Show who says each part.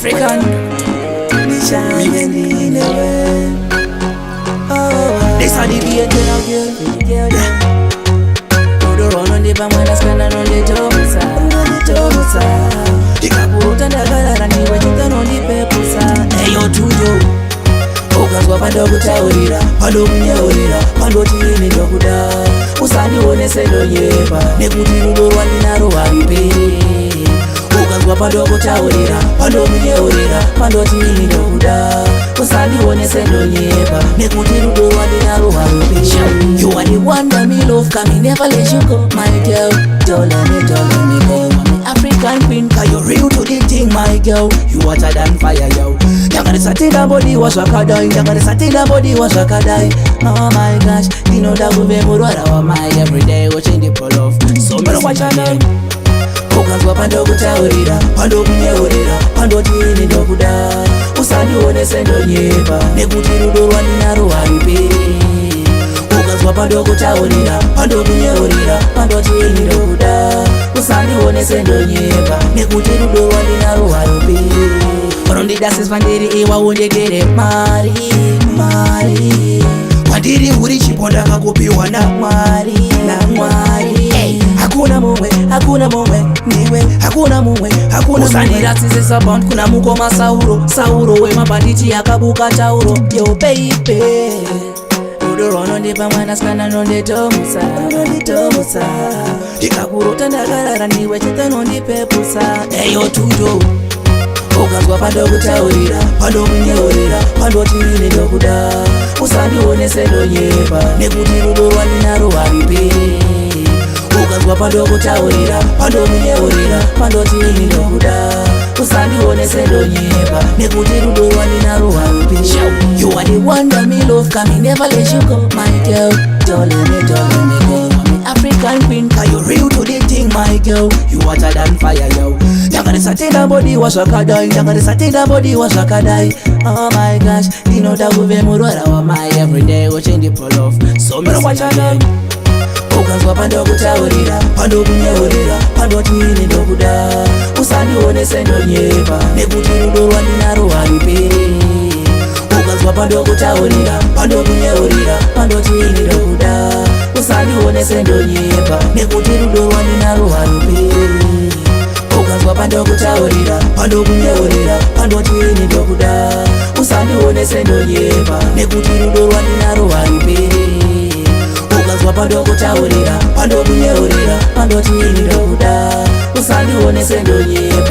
Speaker 1: African. This are the girl. Don't run on the bam when I spend on the tosa. Ikaputa ndagala ni wajita on the pepusa. Eyo tuyo. Okazwa pando kutaurira, pando kunyaurira, pando tini ndokuda. Usani one sendo nyeba, nekuti rudo rwandinaro hariperi. Okazwa pando kutaurira, pando kunyaurira, pando tini ndokuda. Usani one sendo nyeba, nekuti rudo rwandinaro hariperi. You are the one that me love, can me never let you go, my girl. Don't let me go. African queen, cause you real to the thing, my girl. You hotter than fire, yo. Younger satina body was a kadai, younger satina body was a kadai. Oh my gosh, you know that we be more my everyday watching the pull off. So me watch again. Okazwa pando kutaurira, pando kunyaurira, pando tini ndokuda. Usani one sendo nyeba, nekuti rudo rwandinaro hariperi. Okazwa pando kutaurira, pando kunyaurira, pando tini ndokuda. Usani one sendo nyeba, nekuti rudo rwandinaro hariperi. Rondi dances vandiri iwa undegere mari. Vandiri uri chiponda kakupiwa na mwari. Hey, hakuna mumwe, niwe, hakuna mumwe. Usandira tsisisa bound kuna mukoma Sauro we mabanditi yakabuka tauro. Yo baby, rudo rono ndipa mwana skana nonde tomusa. Ikakurota ndagarara niwe chitano ndipepusa. Eyo tuyo. Okazwa pando kutaurira, pando kunyaurira, pando tini ndokuda. Usani one sendo nyeba, nekuti rudo rwandinaro hariperi. Okazwa pando kutaurira, pando kunyaurira, pando tini ndokuda. Usani one sendo nyeba, nekuti rudo rwandinaro hariperi. You are the one that me love, can me never let you go, my girl. Don't let me go. African queen, cause you real to the thing, my girl. You hotter than fire, yo. Younger satina body was a kadai, Oh my gosh, you know that we be more my everyday watching the pull off. So me watch again. Okazwa pando kutaurira, pando kunyaurira, pando tini ndokuda. Usani one sendo nyeba, nekuti rudo rwandinaro hariperi. Okazwa pando kutaurira, pando kunyaurira, pando tini ndokuda. Usani one sendo nyeba, nekuti rudo rwandinaro hariperi. Okazwa pando kutaurira, pando kunyaurira, pando tini ndokuda. Usani one sendo nyeba, nekuti rudo rwandinaro hariperi. Okazwa pando kutaurira, pando kunyaurira, pando tini ndokuda. Usani one sendo nyeba.